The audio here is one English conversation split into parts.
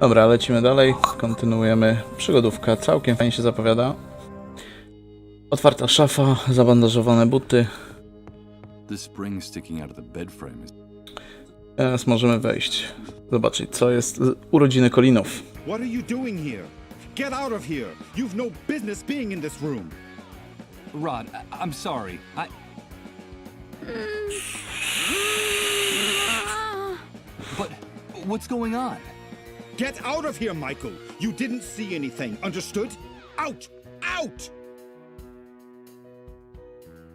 Dobra, lecimy dalej, kontynuujemy przygodówkę, całkiem fajnie się zapowiada. Otwarta szafa, zabandażowane buty. Teraz możemy wejść, zobaczyć co jest urodziny Colinów. What are you doing here? Get out of here! You've no business being in this room! Rod, I'm sorry. But what's going on? Get out of here, Michael! You didn't see anything, understood? Out! Out!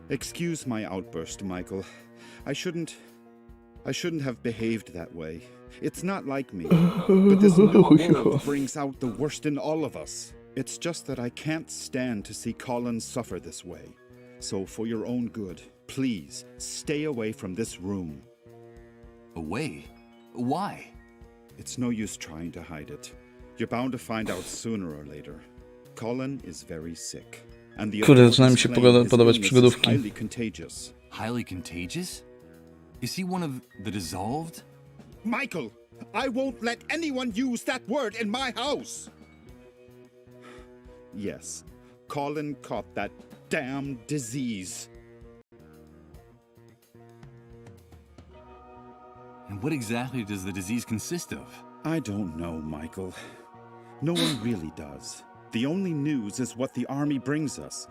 Excuse my outburst, Michael. I shouldn't have behaved that way. It's not like me. But this new world brings out the worst in all of us. It's just that I can't stand to see Colin suffer this way. So for your own good, please stay away from this room. Away? Why? It's no use trying to hide it. You're bound to find out sooner or later. Colin is very sick. And the Kurde, zaczyna mi się podobać przygodówki. highly contagious. Highly contagious? Is he one of the dissolved? Michael, I won't let anyone use that word in my house! Yes, Colin caught that damn disease. And what exactly does the disease consist of? I don't know, Michael. No one really does. The only news is what the army brings us.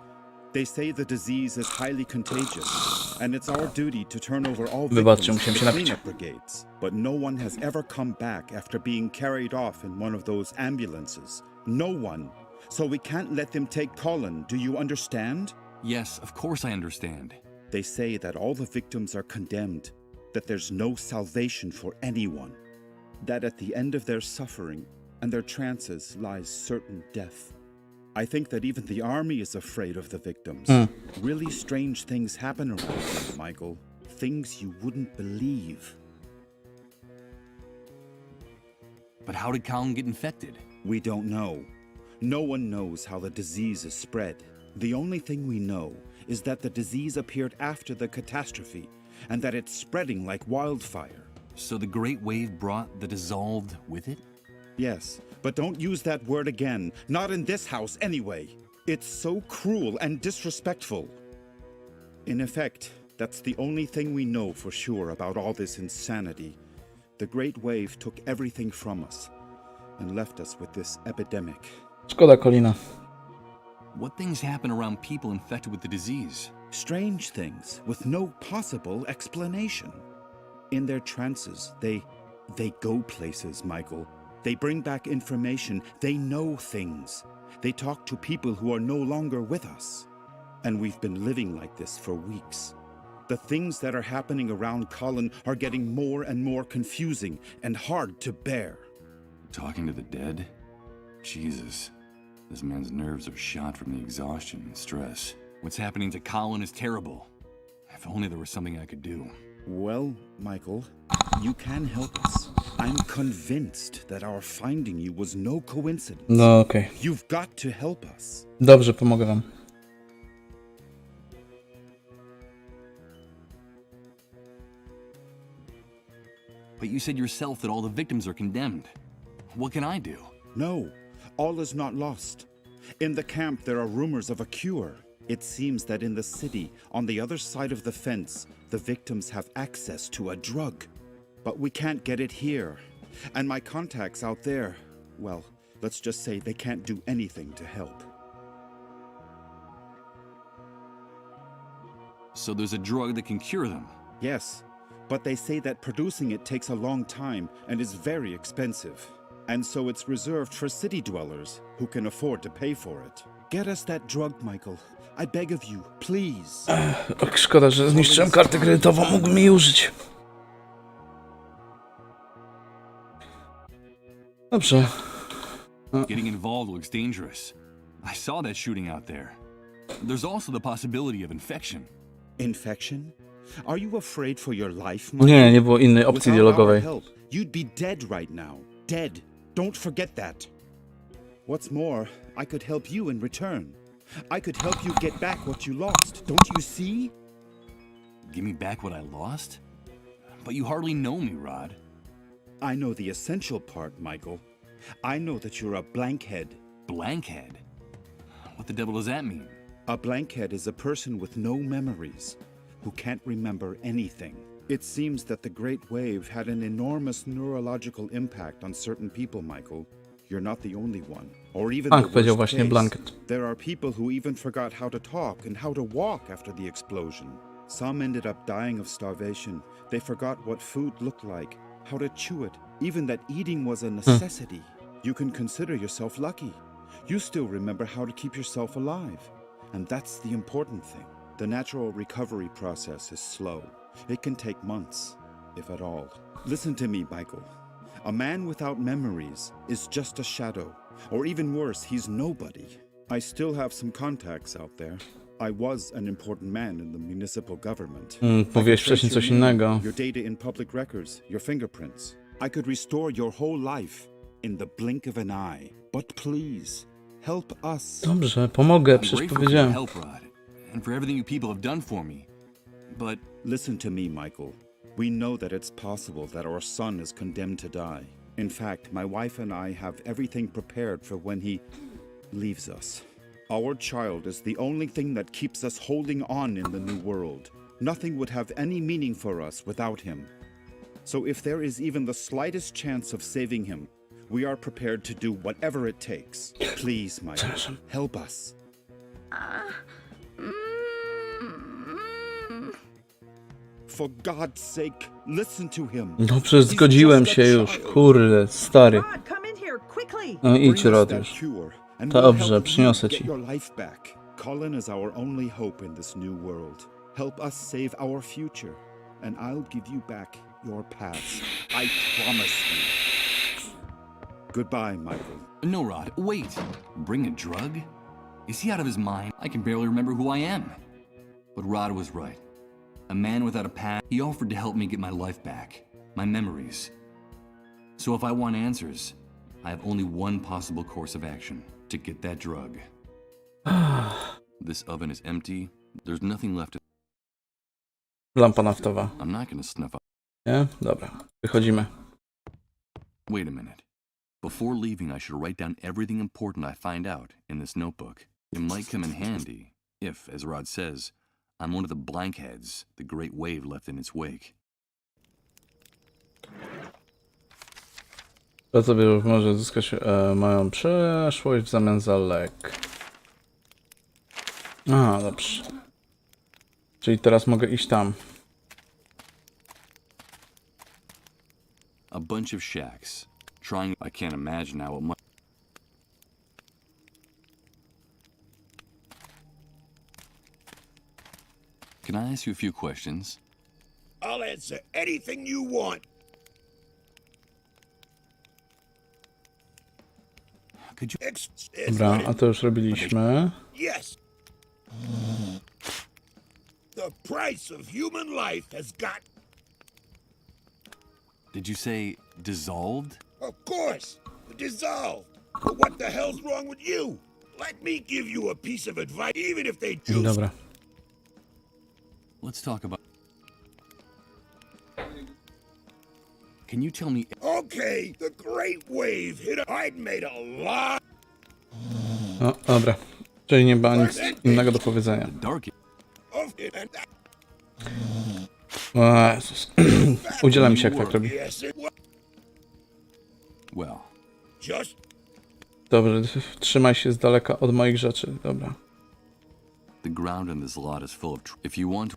They say the disease is highly contagious, and it's our duty to turn over all victims to cleanup brigades. But no one has ever come back after being carried off in one of those ambulances. No one. So we can't let them take Colin, do you understand? Yes, of course I understand. They say that all the victims are condemned, that there's no salvation for anyone, that at the end of their suffering and their trances lies certain death. I think that even the army is afraid of the victims. Really strange things happen around here, Michael. Things you wouldn't believe. But how did Colin get infected? We don't know. No one knows how the disease is spread. The only thing we know is that the disease appeared after the catastrophe, and that it's spreading like wildfire. So the Great Wave brought the dissolved with it? Yes, but don't use that word again. Not in this house, anyway. It's so cruel and disrespectful. In effect, that's the only thing we know for sure about all this insanity. The Great Wave took everything from us and left us with this epidemic. Szkoda Colina. What things happen around people infected with the disease? Strange things with no possible explanation. In their trances, they go places, Michael. They bring back information. They know things. They talk to people who are no longer with us. And we've been living like this for weeks. The things that are happening around Colin are getting more and more confusing and hard to bear. Talking to the dead? Jesus. This man's nerves are shot from the exhaustion and stress. What's happening to Colin is terrible. If only there was something I could do. Well, Michael, you can help us. I'm convinced that our finding you was no coincidence. No, okej. You've got to help us. Dobrze, pomogę wam. But you said yourself that all the victims are condemned. What can I do? No, all is not lost. In the camp, there are rumors of a cure. It seems that in the city, on the other side of the fence, the victims have access to a drug. But we can't get it here. And my contacts out there, well, let's just say they can't do anything to help. So there's a drug that can cure them? Yes, but they say that producing it takes a long time and is very expensive. And so it's reserved for city dwellers who can afford to pay for it. Get us that drug, Michael. I beg of you, please. Szkoda, że zniszczyłem kartę kredytową, mógłbym jej użyć. Dobrze. Getting involved looks dangerous. I saw that shooting out there. There's also the possibility of infection. Infection? Are you afraid for your life, Michael? Nie było innej opcji dialogowej. Without our help, you'd be dead right now. Dead. Don't forget that. What's more, I could help you in return. I could help you get back what you lost. Don't you see? Give me back what I lost? But you hardly know me, Rod. I know the essential part, Michael. I know that you're a blankhead. Blankhead? What the devil does that mean? A blankhead is a person with no memories, who can't remember anything. It seems that the Great Wave had an enormous neurological impact on certain people, Michael. You're not the only one. Or even Tak, the powiedział worst właśnie case. Blanket. There are people who even forgot how to talk and how to walk after the explosion. Some ended up dying of starvation. They forgot what food looked like, how to chew it, even that eating was a necessity. You can consider yourself lucky. You still remember how to keep yourself alive. And that's the important thing. The natural recovery process is slow. It can take months, if at all. Listen to me, Michael. A man without memories is just a shadow. Or even worse, he's nobody. I still have some contacts out there. I was an important man in the municipal government. Mówiłeś wcześniej coś innego. Your data in public records, your fingerprints. I could restore your whole life in the blink of an eye. But please, help us. Dobrze, pomogę, I'm przecież grateful for powiedziałem. your help, Rod, and for everything you people have done for me. But Listen to me, Michael. We know that it's possible that our son is condemned to die. In fact, my wife and I have everything prepared for when he leaves us. Our child is the only thing that keeps us holding on in the new world. Nothing would have any meaning for us without him. So if there is even the slightest chance of saving him, we are prepared to do whatever it takes. Please, Michael, help us. For God's sake, listen to him. No przecież zgodziłem się już, kurde, stary. Rod, come in here quickly. No idź, Bring us Rod that już. cure, and Dobrze, we'll help przyniosę you ci. get your life back. Colin is our only hope in this new world. Help us save our future, and I'll give you back your past. I promise you. Goodbye, Michael. no, Rod, wait. Bring a drug? Is he out of his mind? I can barely remember who I am. But Rod was right. A man without a past. He offered to help me get my life back, my memories. So if I want answers, I have only one possible course of action: to get that drug. This oven is empty. There's nothing left. Lampa naftowa. I'm not gonna snuff out. Nie? Dobra, wychodzimy. Wait a minute. Before leaving, I should write down everything important I find out in this notebook. It might come in handy if, as Rod says, I'm one of the blankheads the Great Wave left in its wake. To sobie może zyskać moją przeszłość w zamian za lek. A, dobrze. Czyli teraz mogę iść tam. A bunch of shacks. Trying. I can't imagine how it might. Can I ask you a few questions? I'll answer anything you want. Could you? Dobra, a to już robiliśmy. Yes. The price of human life has got. Did you say dissolved? Of course, dissolved. But what the hell's wrong with you? Let me give you a piece of advice, even if they choose. Dobra. Let's talk about. Can you tell me? Okay, the Great Wave hit. I'd made a lot No, dobra. Czyli nie ma nic innego do powiedzenia. The dark. of it, and that O Jezus. Udziela mi się, jak tak robi. yes, it was Well, just Dobrze, trzymaj się z daleka od moich rzeczy. Dobra. the ground in this lot is full of. If you want.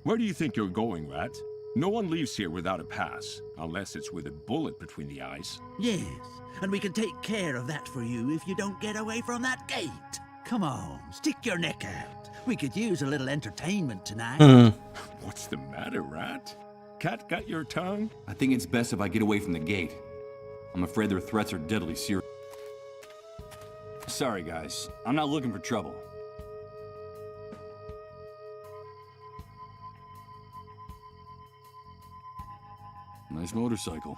Where do you think you're going, Rat? No one leaves here without a pass, unless it's with a bullet between the eyes. Yes, and we can take care of that for you if you don't get away from that gate. Come on, stick your neck out. We could use a little entertainment tonight. What's the matter, Rat? Cat got your tongue? I think it's best if I get away from the gate. I'm afraid their threats are deadly serious. Sorry, guys. I'm not looking for trouble. Nice motorcycle.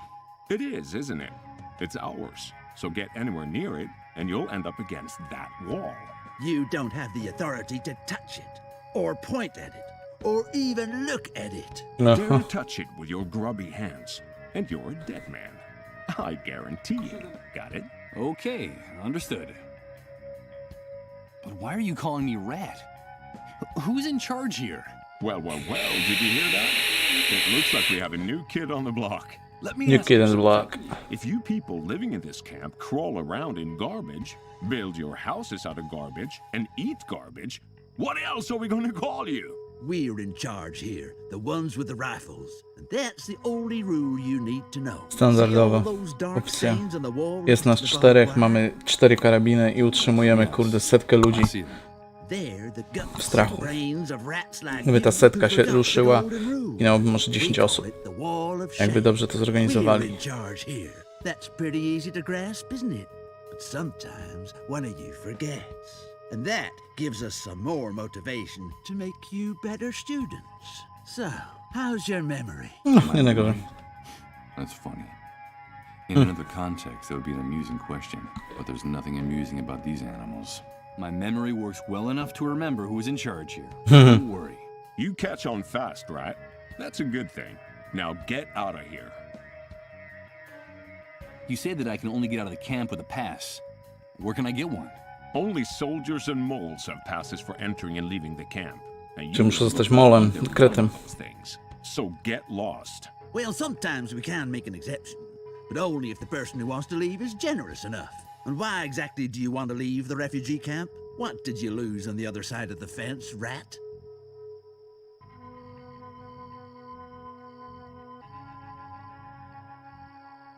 It is, isn't it? It's ours. So get anywhere near it, and you'll end up against that wall. You don't have the authority to touch it, or point at it, or even look at it. Dare to touch it with your grubby hands, and you're a dead man. I guarantee you. Got it? Okay, understood. But why are you calling me Rat? Who's in charge here? Well, did you hear that? It looks like we have a new kid on the block. Let me New ask kid you on the something. block. If you people living in this camp crawl around in garbage, build your houses out of garbage, and eat garbage, what else are we going to call you? We're in charge here, the ones with the rifles. And that's the only rule you need to know. Standardowo. See all those dark Opcja. stains on the wall Jest nas with the 4, barbed wire? mamy 4 karabiny i utrzymujemy, kurde, setkę ludzi. I see them. They're the guts w strachu. and brains of rats like Gdyby ta you setka who się forgot the ruszyła, golden rule. ginęłoby może We 10 call osób. it the wall of Jakby shame. dobrze to We're zorganizowali. in charge here. That's pretty easy to grasp, isn't it? But sometimes one of you forgets. And that gives us some more motivation to make you better students. So, how's your memory? Nie najgorzej. That's funny. In another context, that would be an amusing question, but there's nothing amusing about these animals. My memory works well enough to remember who is in charge here. Don't worry. You catch on fast, right? That's a good thing. Now get out of here. You say that I can only get out of the camp with a pass. Where can I get one? Only soldiers and moles have passes for entering and leaving the camp. And Czy muszę look zostać like molem, they're krytym? one of those things. So get lost. Well, sometimes we can make an exception, but only if the person who wants to leave is generous enough. And why exactly do you want to leave the refugee camp? What did you lose on the other side of the fence, rat?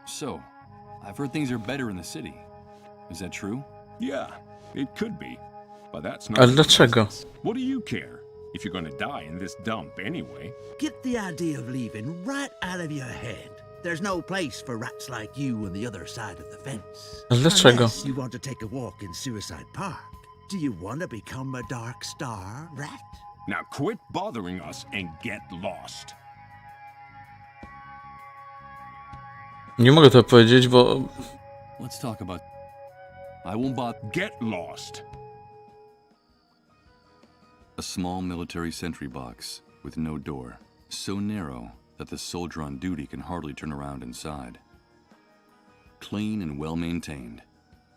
So, I've heard things are better in the city. Is that true? Yeah, it could be. But that's not... Ale dlaczego? What do you care? If you're gonna die in this dump anyway. Get the idea of leaving right out of your head. There's no place for rats like you on the other side of the fence. Ale dlaczego? Unless you want to take a walk in Suicide Park. Do you want to become a Dark Star, rat? Now quit bothering us and get lost. Nie mogę to powiedzieć, bo... Let's talk about... I won't bother... Get lost. A small military sentry box with no door. So narrow that the soldier on duty can hardly turn around inside. Clean and well maintained.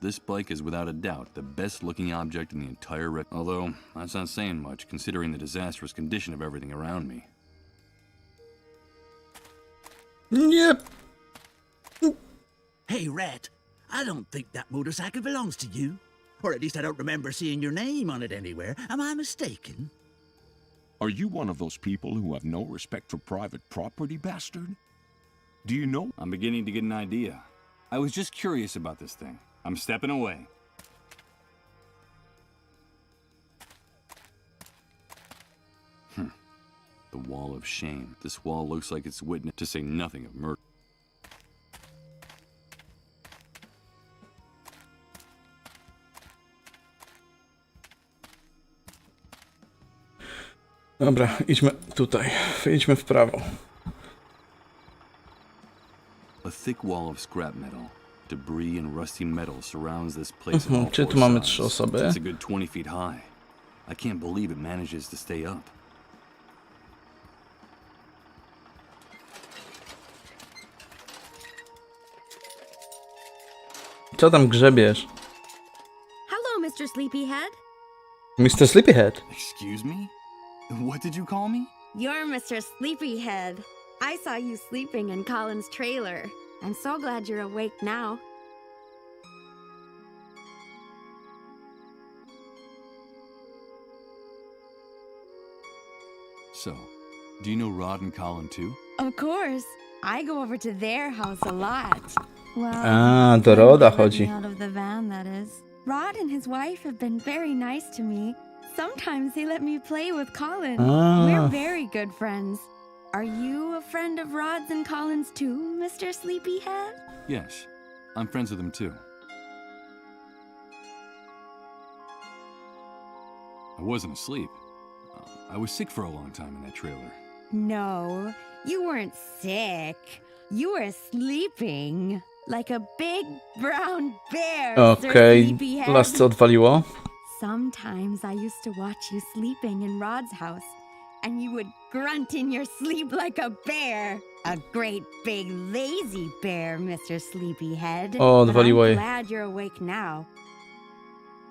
This bike is without a doubt the best looking object in the entire although that's not saying much considering the disastrous condition of everything around me. Nie... Hey, rat, I don't think that motorcycle belongs to you. Or at least I don't remember seeing your name on it anywhere. Am I mistaken? Are you one of those people who have no respect for private property, bastard? Do you know? I'm beginning to get an idea. I was just curious about this thing. I'm stepping away. The wall of shame. This wall looks like it's witness, to say nothing of murder. Dobra, idźmy tutaj. Idźmy w prawo. A thick wall of scrap metal, debris and rusty metal surrounds this place on all Czyli four tu mamy sides. 3 osoby. It's a good 20 feet high. I can't believe it manages to stay up. Co tam grzebiesz? Hello, Mr. Sleepyhead. Mr. Sleepyhead. Excuse me? What did you call me? You're Mr. Sleepyhead. I saw you sleeping in Colin's trailer. I'm so glad you're awake now. So, do you know Rod and Colin too? Of course. I go over to their house a lot. Well, A, do when Roda they let me chodzi. out of the van, that is. Rod and his wife have been very nice to me. Sometimes they let me play with Colin. Ah. We're very good friends. Are you a friend of Rod's and Colin's too, Mr. Sleepyhead? Yes, I'm friends with them too. I wasn't asleep. I was sick for a long time in that trailer. No, you weren't sick. You are sleeping like a big brown bear, Sir Okej, Sleepyhead. lasce odwaliło. Sometimes I used to watch you sleeping in Rod's house, and you would grunt in your sleep like a bear. A great big lazy bear, Mr. Sleepyhead. O, But odwaliło I'm jej. glad you're awake now.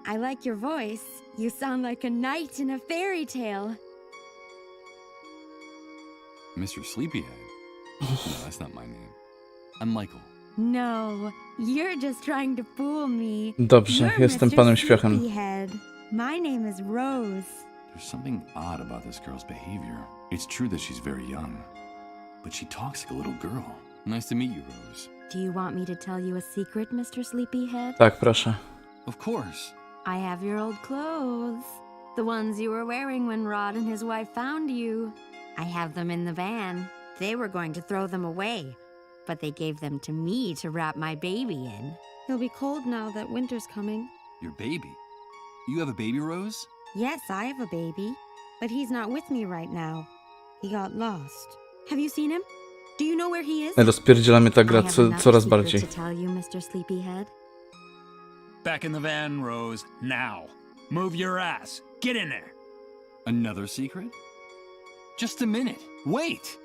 I like your voice. You sound like a knight in a fairy tale. Mr. Sleepyhead? No, that's not my name. I'm Michael. No, you're just trying to fool me. Dobrze, You're jestem Mr. panem śpiochem. Sleepyhead. My name is Rose. There's something odd about this girl's behavior. It's true that she's very young, but she talks like a little girl. Nice to meet you, Rose. Do you want me to tell you a secret, Mr. Sleepyhead? Tak, proszę. Of course. I have your old clothes. The ones you were wearing when Rod and his wife found you. I have them in the van. They were going to throw them away, but they gave them to me to wrap my baby in. He'll be cold now that winter's coming. Your baby? You have a baby, Rose? Yes, I have a baby, but he's not with me right now. He got lost. Have you seen him? Do you know where he is? Rozpierdziela mnie ta I gra have another coraz secret bardziej. to tell you, Mr. Sleepyhead. Back in the van, Rose. Now. Move your ass. Get in there. Another secret? Just a minute. Wait!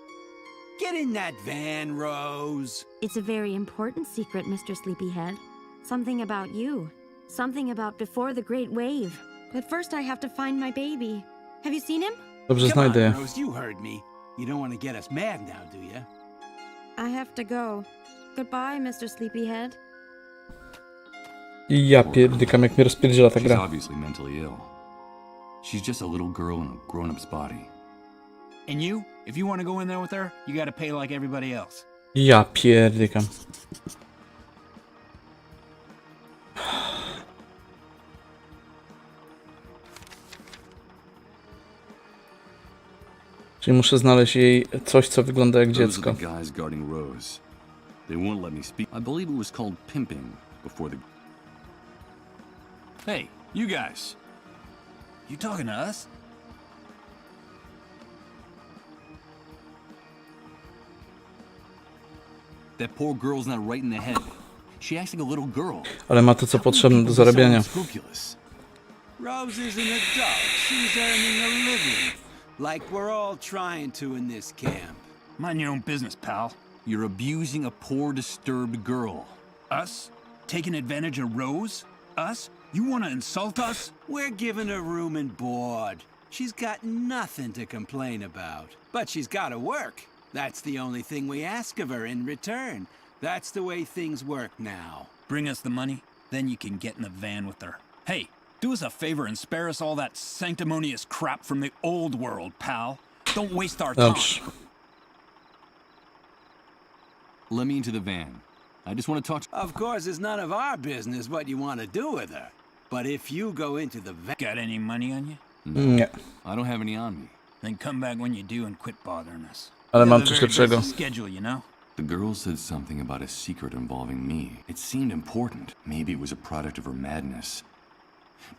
Get in that van, Rose. It's a very important secret, Mr. Sleepyhead. Something about you. Something about before the Great Wave. But first I have to find my baby. Have you seen him? Dobrze, Come znajdę je. on, Rose, you heard me. You don't want to get us mad now, do you? I have to go. Goodbye, Mr. Sleepyhead. I ja pierdykam, jak mnie rozpierdziela ta She's gra. obviously mentally ill. She's just a little girl in a grown-up's body. And you? If you want to go in there with her, you gotta pay like everybody else. Ja pierdykam. Czyli muszę znaleźć jej coś, co wygląda jak Those are dziecko. the guys guarding Rose. They won't let me speak. I believe it was called pimping before the... Hey, you guys. You talking to us? That poor girl's not right in the head. She acts like a little girl. Ale ma to, co potrzebne do zarabiania. Unscrupulous. Rose is an adult. She's earning a living. Like we're all trying to in this camp. Mind your own business, pal. You're abusing a poor, disturbed girl. Us? Taking advantage of Rose? Us? You want to insult us? We're giving her room and board. She's got nothing to complain about. But she's got to work. That's the only thing we ask of her in return. That's the way things work now. Bring us the money, then you can get in the van with her. Hey, do us a favor and spare us all that sanctimonious crap from the old world, pal. Don't waste our time. Dobrze. Let me into the van. I just want to talk to... Of course, it's none of our business what you want to do with her. But if you go into the van... Got any money on you? Nie. I don't have any on me. Then come back when you do and quit bothering us. Ale mam You're the coś very lepszego. best schedule, you know? The girl said something about a secret involving me. It seemed important. Maybe it was a product of her madness.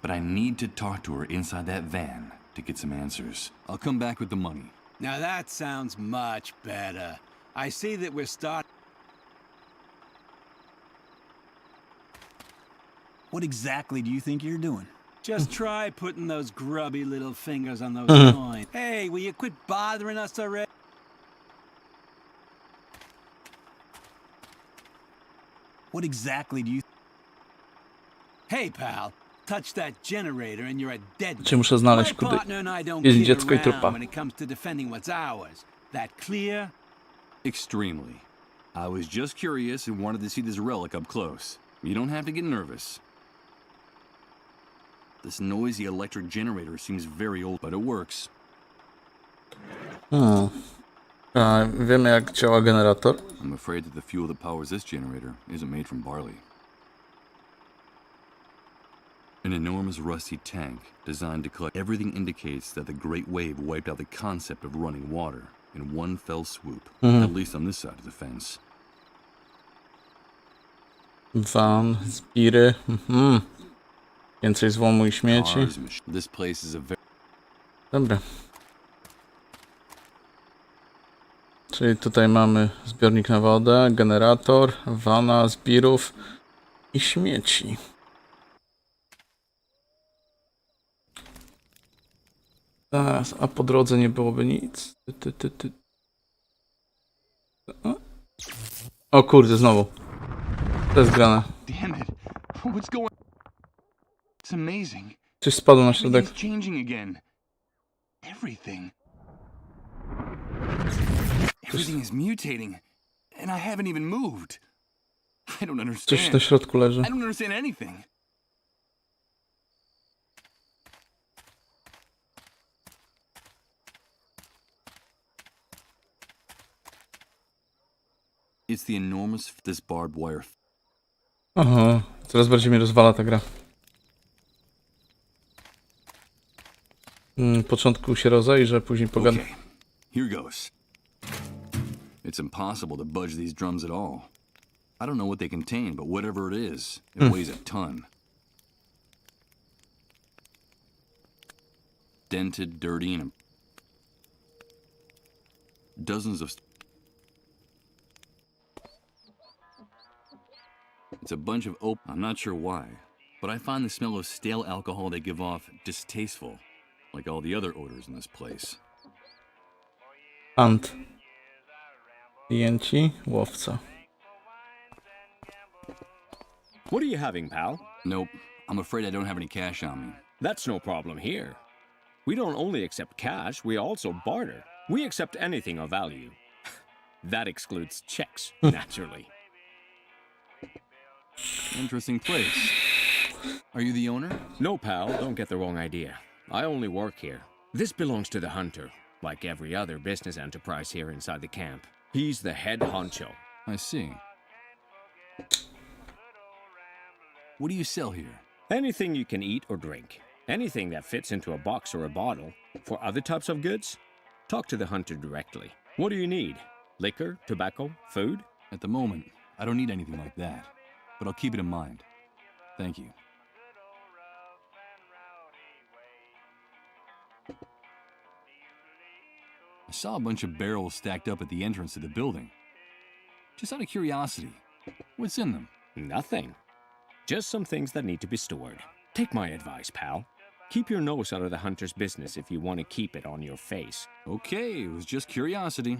But I need to talk to her inside that van to get some answers. I'll come back with the money. Now that sounds much better. I see that we're starting... What exactly do you think you're doing? Just try putting those grubby little fingers on those coins. Hey, will you quit bothering us already? What exactly do you... Hey, pal, touch that generator and you're a dead man. Czy muszę znaleźć, My kudy partner and I don't jest kid dziecko i around trupa. when it comes to defending what's ours. That clear? Extremely. I was just curious and wanted to see this relic up close. You don't have to get nervous. This noisy electric generator seems very old, but it works. A, wiemy, jak działa generator. I'm afraid that the fuel that powers this generator isn't made from barley. An enormous rusty tank designed to collect everything indicates that the Great Wave wiped out the concept of running water in one fell swoop, at least on this side of the fence. Van, zbiry. Więcej złomu i śmieci. Cars, this place is a very... Dobra. Czyli tutaj mamy zbiornik na wodę, generator, wana, zbirów i śmieci. Zaraz, a po drodze nie byłoby nic. O kurde, znowu. To jest grane. Damn it. What's going? It's amazing. Coś spadło na środek. Everything's changing again. Everything. Everything is mutating, and I haven't even moved. I don't understand. Coś na środku leży. I don't understand anything. It's the enormous this barbed wire. Aha, coraz bardziej mnie rozwala ta gra. Początku się rozejrzę, później pogadam. Okay, here goes. It's impossible to budge these drums at all. I don't know what they contain, but whatever it is, it weighs a ton. Dented, dirty, and dozens of... It's a bunch of I'm not sure why, but I find the smell of stale alcohol they give off distasteful, like all the other odors in this place. Ant. Klienci, łowca. What are you having, pal? Nope, I'm afraid I don't have any cash on me. That's no problem here. We don't only accept cash, we also barter. We accept anything of value. That excludes checks, naturally. Interesting place. Are you the owner? No, pal, don't get the wrong idea. I only work here. This belongs to the hunter, like every other business enterprise here inside the camp. He's the head honcho. I see. What do you sell here? Anything you can eat or drink. Anything that fits into a box or a bottle. For other types of goods, talk to the hunter directly. What do you need? Liquor, tobacco, food? At the moment, I don't need anything like that, but I'll keep it in mind. Thank you. I saw a bunch of barrels stacked up at the entrance to the building. Just out of curiosity, what's in them? Nothing. Just some things that need to be stored. Take my advice, pal. Keep your nose out of the hunter's business if you want to keep it on your face. Okay, it was just curiosity.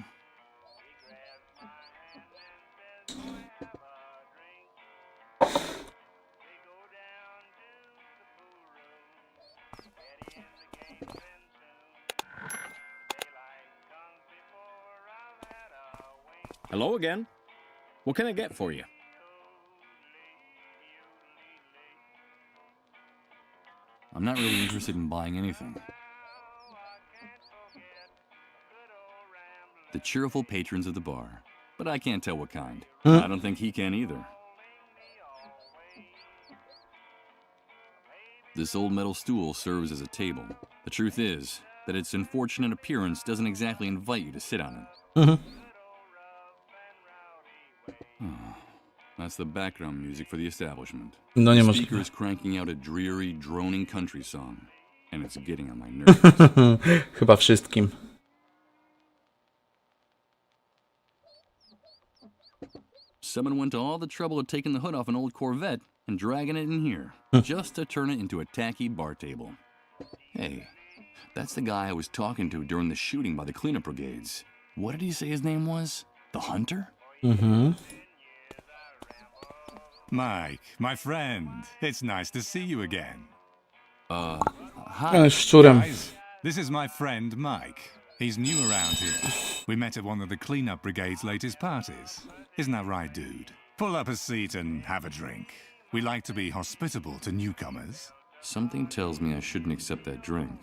Hello again. What can I get for you? I'm not really interested in buying anything. The cheerful patrons of the bar, but I can't tell what kind. I don't think he can either. This old metal stool serves as a table. The truth is that its unfortunate appearance doesn't exactly invite you to sit on it. That's the background music for the establishment. No nie The możliwe. speaker is cranking out a dreary, droning country song, and it's getting on my nerves. Chyba wszystkim. Someone went to all the trouble of taking the hood off an old Corvette and dragging it in here, just to turn it into a tacky bar table. Hey, that's the guy I was talking to during the shooting by the cleanup brigades. What did he say his name was? The Hunter? Mike, my friend, it's nice to see you again. Hi. Szczurem. Guys, this is my friend Mike. He's new around here. We met at one of the cleanup brigade's latest parties. Isn't that right, dude? Pull up a seat and have a drink. We like to be hospitable to newcomers. Something tells me I shouldn't accept that drink.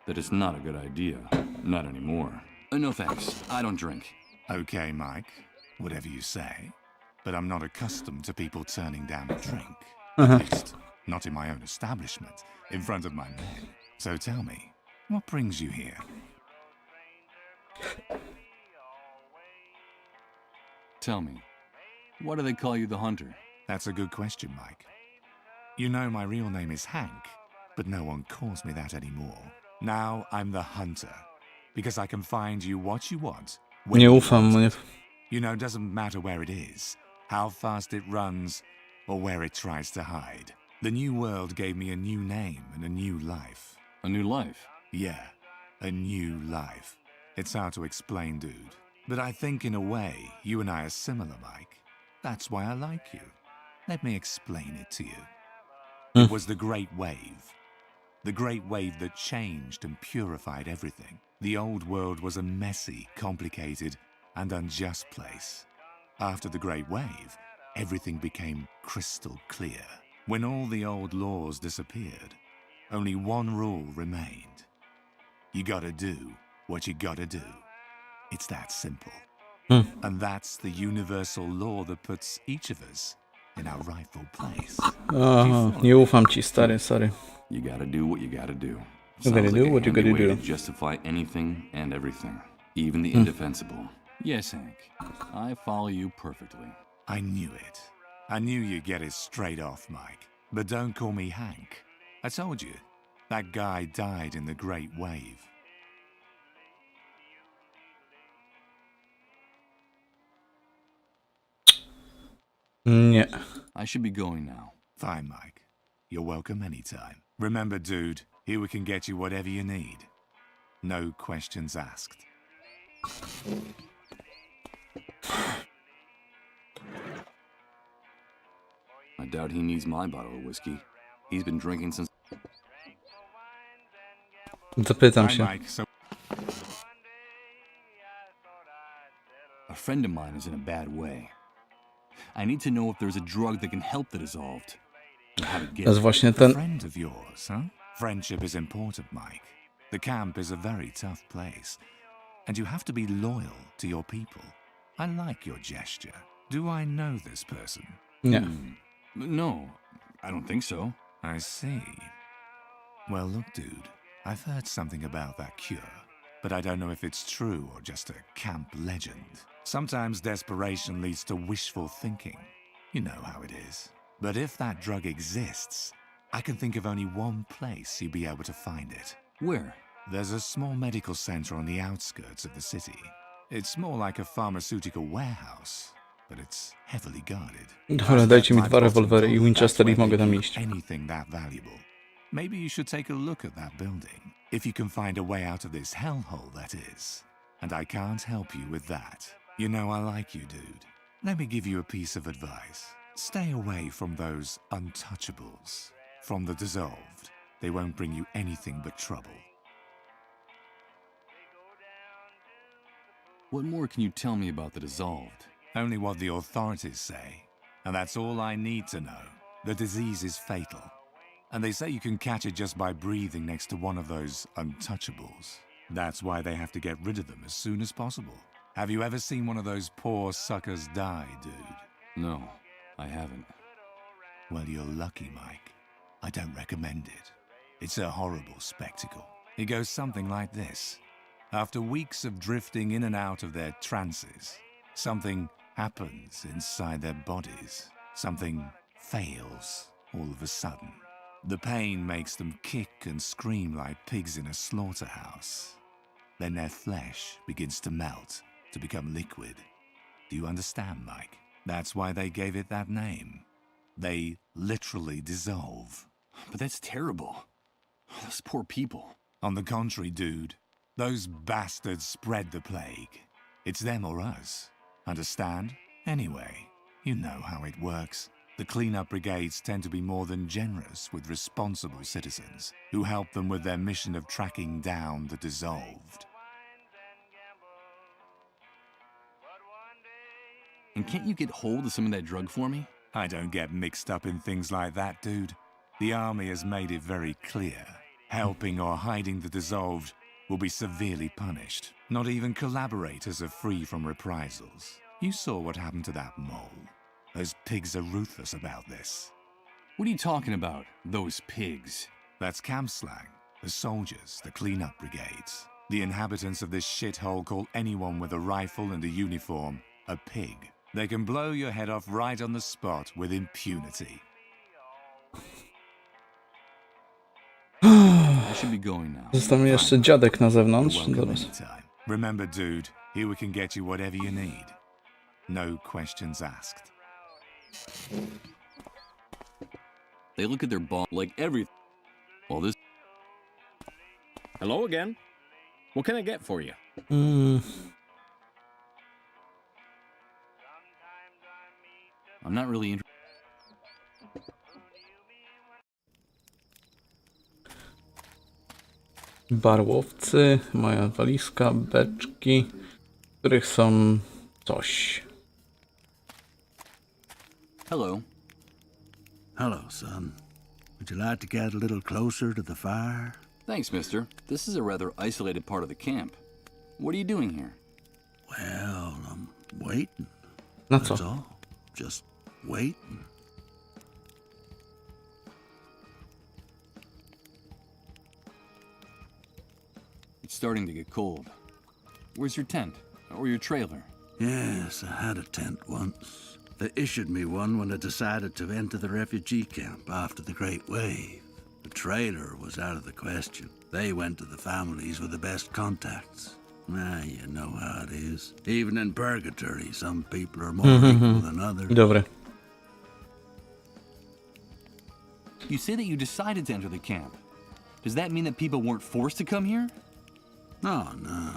That it's not a good idea. Not anymore. No thanks. I don't drink. Okay, Mike, whatever you say. But I'm not accustomed to people turning down a drink. At least, not in my own establishment, in front of my men. So tell me, what brings you here? Tell me, why do they call you the Hunter? That's a good question, Mike. You know my real name is Hank, but no one calls me that anymore. Now I'm the Hunter, because I can find you what you want, when Nie you ufam want mu. Nie... it. You know, it doesn't matter where it is, how fast it runs, or where it tries to hide. The new world gave me a new name and a new life. A new life. Yeah, a new life. It's hard to explain, dude. But I think in a way, you and I are similar, Mike. That's why I like you. Let me explain it to you. It was the Great Wave. The Great Wave that changed and purified everything. The old world was a messy, complicated, and unjust place. After the Great Wave, everything became crystal clear. When all the old laws disappeared, only one rule remained. You gotta do what you gotta do. It's that simple. And that's the universal law that puts each of us in our rightful place. Aha, nie ufam ci, stary, sorry. You gotta do what you gotta do. You Sounds gotta do like a what you handy gotta way do. to justify anything and everything, even the indefensible. Yes, Hank. I follow you perfectly. I knew it. I knew you'd get it straight off, Mike. But don't call me Hank. I told you, that guy died in the Great Wave. Nie. I should be going now. Fine, Mike. You're welcome anytime. Remember, dude, here we can get you whatever you need. No questions asked. I doubt he needs my bottle of whiskey. He's been drinking since... Zapytam Hi, się. Mike. So A friend of mine is in a bad way. I need to know if there's a drug that can help the dissolved. And how to get To jest it. właśnie a ten... friend of yours, huh? Friendship is important, Mike. The camp is a very tough place, and you have to be loyal to your people. I like your gesture. Do I know this person? Nie. No, I don't think so. I see. Well, look, dude, I've heard something about that cure, but I don't know if it's true or just a camp legend. Sometimes desperation leads to wishful thinking. You know how it is. But if that drug exists, I can think of only one place you'd be able to find it. Where? There's a small medical center on the outskirts of the city. It's more like a pharmaceutical warehouse, but it's heavily guarded. Dobra, dajcie mi 2 rewolwery i Winchester i mogę tam iść. Anything that valuable. Maybe you should take a look at that building, if you can find a way out of this hellhole, that is. And I can't help you with that. You know I like you, dude. Let me give you a piece of advice. Stay away from those untouchables. From the dissolved. They won't bring you anything but trouble. What more can you tell me about the dissolved? Only what the authorities say. And that's all I need to know. The disease is fatal. And they say you can catch it just by breathing next to one of those untouchables. That's why they have to get rid of them as soon as possible. Have you ever seen one of those poor suckers die, dude? No, I haven't. Well, you're lucky, Mike. I don't recommend it. It's a horrible spectacle. It goes something like this. After weeks of drifting in and out of their trances, something happens inside their bodies. Something fails all of a sudden. The pain makes them kick and scream like pigs in a slaughterhouse. Then their flesh begins to melt, to become liquid. Do you understand, Mike? That's why they gave it that name. They literally dissolve. But that's terrible. Those poor people. On the contrary, dude, those bastards spread the plague. It's them or us. Understand? Anyway, you know how it works. The cleanup brigades tend to be more than generous with responsible citizens who help them with their mission of tracking down the dissolved. And can't you get hold of some of that drug for me? I don't get mixed up in things like that, dude. The army has made it very clear. Helping or hiding the dissolved will be severely punished. Not even collaborators are free from reprisals. You saw what happened to that mole. Those pigs are ruthless about this. What are you talking about, those pigs? That's camp slang. The soldiers, the cleanup brigades. The inhabitants of this shithole call anyone with a rifle and a uniform a pig. They can blow your head off right on the spot with impunity. I should be going now. Został mi jeszcze dziadek na zewnątrz. You're welcome Zaraz. anytime. Remember, dude, Here we can get you whatever you need. No questions asked. They look at their ball like everything. Well, this. Hello again. What can I get for you? I'm not really interested. Barłowcy, moja walizka, beczki, w których są coś. Hello. Hello, son. Would you like to get a little closer to the fire? Thanks, mister. This is a rather isolated part of the camp. What are you doing here? Well, I'm waiting. Na That's co? all. Just waiting. It's starting to get cold. Where's your tent? Or your trailer? Yes, I had a tent once. They issued me one when I decided to enter the refugee camp after the Great Wave. The trailer was out of the question. They went to the families with the best contacts. Ah, you know how it is. Even in purgatory, some people are more equal than others. Dobry. You say that you decided to enter the camp. Does that mean that people weren't forced to come here? Oh, no.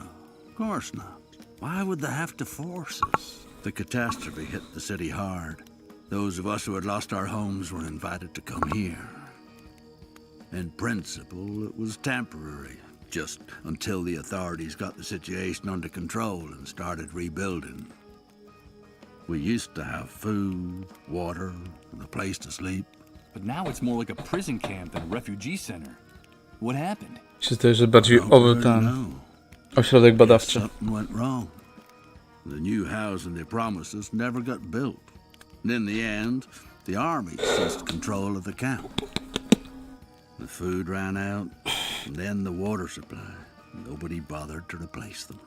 Of course not. Why would they have to force us? The catastrophe hit the city hard. Those of us who had lost our homes were invited to come here. In principle, it was temporary, just until the authorities got the situation under control and started rebuilding. We used to have food, water, and a place to sleep. But now it's more like a prison camp than a refugee center. What happened? Się zdaje, że bardziej ośrodek badawczy. Something went wrong. The new housing they promised us never got built. And in the end, the army seized control of the camp. The food ran out, and then the water supply. Nobody bothered to replace them.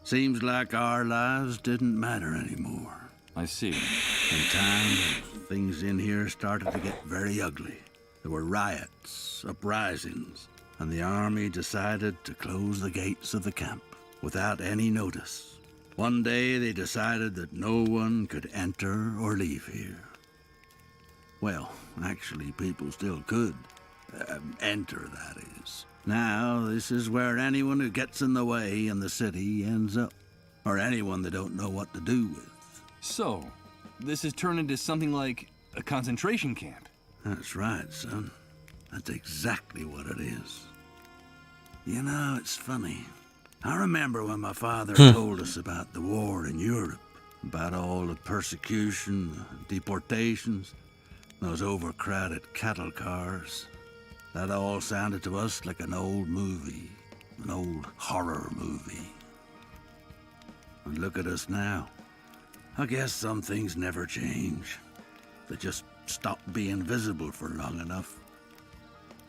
Seems like our lives didn't matter anymore. I see. In time, things in here started to get very ugly. There were riots, uprisings, and the army decided to close the gates of the camp without any notice. One day they decided that no one could enter or leave here. Well, actually, people still could. Enter, that is. Now, this is where anyone who gets in the way in the city ends up. Or anyone they don't know what to do with. So, this has turned into something like a concentration camp. That's right, son. That's exactly what it is. You know, it's funny. I remember when my father told us about the war in Europe, about all the persecution, deportations, those overcrowded cattle cars. That all sounded to us like an old movie, an old horror movie. And look at us now. I guess some things never change. They just stop being visible for long enough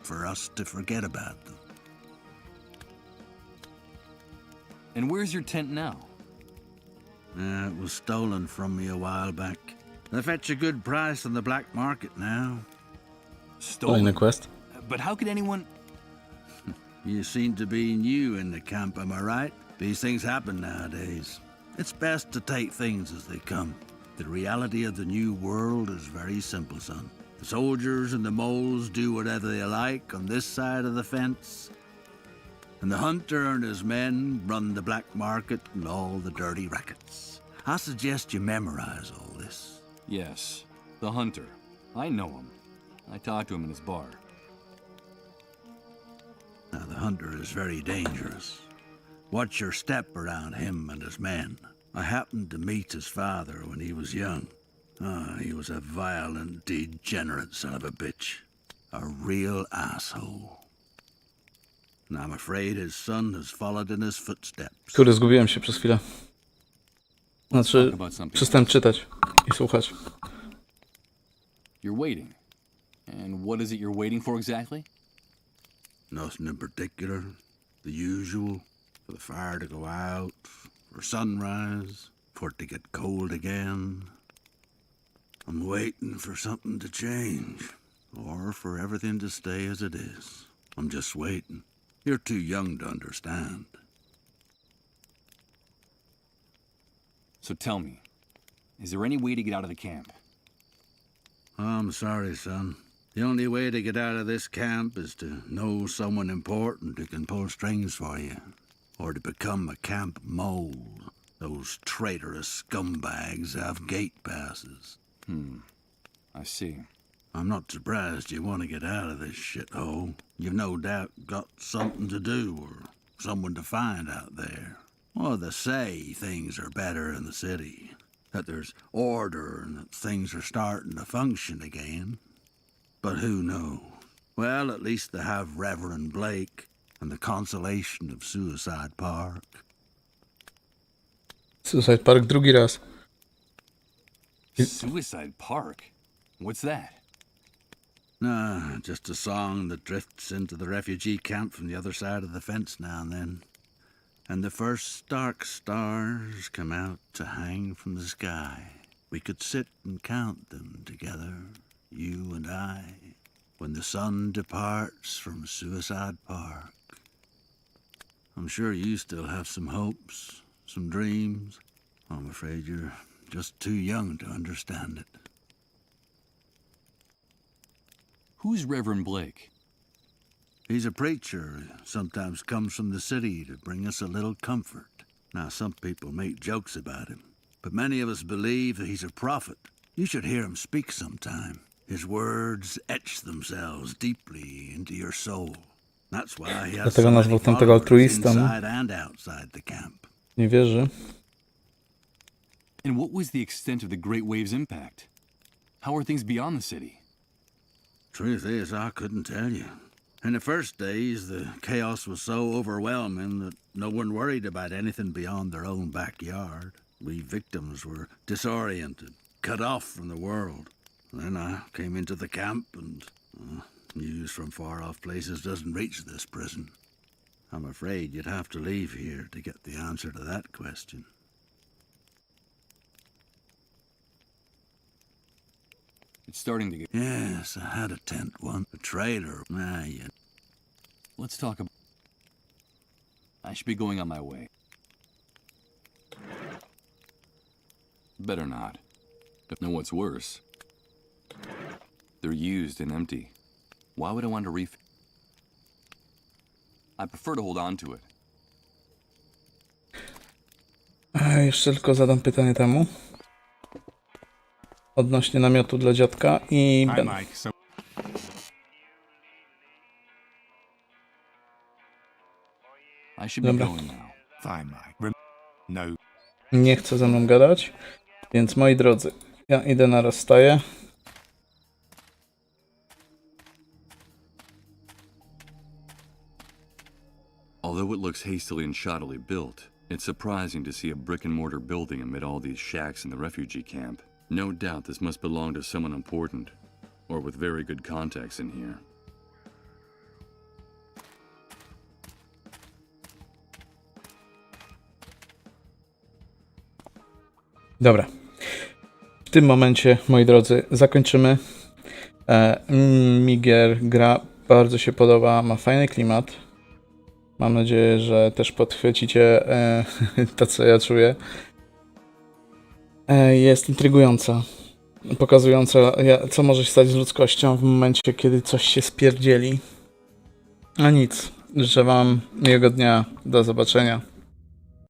for us to forget about them. And where's your tent now? It was stolen from me a while back. They fetch a good price on the black market now. Kolejny quest. But how could anyone... You seem to be new in the camp, am I right? These things happen nowadays. It's best to take things as they come. The reality of the new world is very simple, son. The soldiers and the moles do whatever they like on this side of the fence. And the hunter and his men run the black market and all the dirty rackets. I suggest you memorize all this. Yes, the hunter. I know him. I talked to him in his bar. Now, the hunter is very dangerous. Watch your step around him and his men. I happened to meet his father when he was young. He was a violent, degenerate son of a bitch. A real asshole. And I'm afraid his son has followed in his footsteps. Kurde, zgubiłem się przez chwilę. Znaczy, przestałem czytać i słuchać. You're waiting. And what is it you're waiting for exactly? Nothing in particular. The usual. For the fire to go out. For sunrise. For it to get cold again. I'm waiting for something to change. Or for everything to stay as it is. I'm just waiting. You're too young to understand. So tell me, is there any way to get out of the camp? I'm sorry, son. The only way to get out of this camp is to know someone important who can pull strings for you. Or to become a camp mole. Those traitorous scumbags have gate passes. I see. I'm not surprised you want to get out of this shithole. You've no doubt got something to do or someone to find out there. Well, they say things are better in the city. That there's order and that things are starting to function again. But who knows? Well, at least they have Reverend Blake and the consolation of Suicide Park. Suicide Park drugi raz. Suicide Park? What's that? Nah, just a song that drifts into the refugee camp from the other side of the fence now and then. And the first dark stars come out to hang from the sky. We could sit and count them together, you and I, when the sun departs from Suicide Park. I'm sure you still have some hopes, some dreams. I'm afraid you're just too young to understand it. Who's Reverend Blake? He's a preacher who sometimes comes from the city to bring us a little comfort. Now, some people make jokes about him, but many of us believe that he's a prophet. You should hear him speak sometime. His words etch themselves deeply into your soul. That's why he has so many followers inside and outside the camp. Nie wierzy. And what was the extent of the Great Wave's impact? How are things beyond the city? Truth is, I couldn't tell you. In the first days, the chaos was so overwhelming that no one worried about anything beyond their own backyard. We victims were disoriented, cut off from the world. Then I came into the camp and news from far-off places doesn't reach this prison. I'm afraid you'd have to leave here to get the answer to that question. It's starting to get... Yes, I had a tent once. A trailer. Yeah. Let's talk about... I should be going on my way. Better not. Know what's worse? They're used and empty. Why would I want to refill? I prefer to hold on to it. Jeszcze tylko zadam pytanie temu. Odnośnie namiotu dla dziadka i... Hi, Mike. So I should be going now. fine, Mike. No. Nie chce ze mną gadać, więc moi drodzy, ja idę na rozstaję. Although it looks hastily and shoddily built, it's surprising to see a brick-and-mortar building amid all these shacks in the refugee camp. No doubt this must belong to someone important, or with very good contacts in here. Dobra. W tym momencie, moi drodzy, zakończymy. Gra bardzo się podoba, ma fajny klimat. Mam nadzieję, że też podchwycicie to, co ja czuję. Jest intrygująca, pokazująca, co może się stać z ludzkością w momencie, kiedy coś się spierdzieli. A nic, życzę wam miłego dnia, do zobaczenia.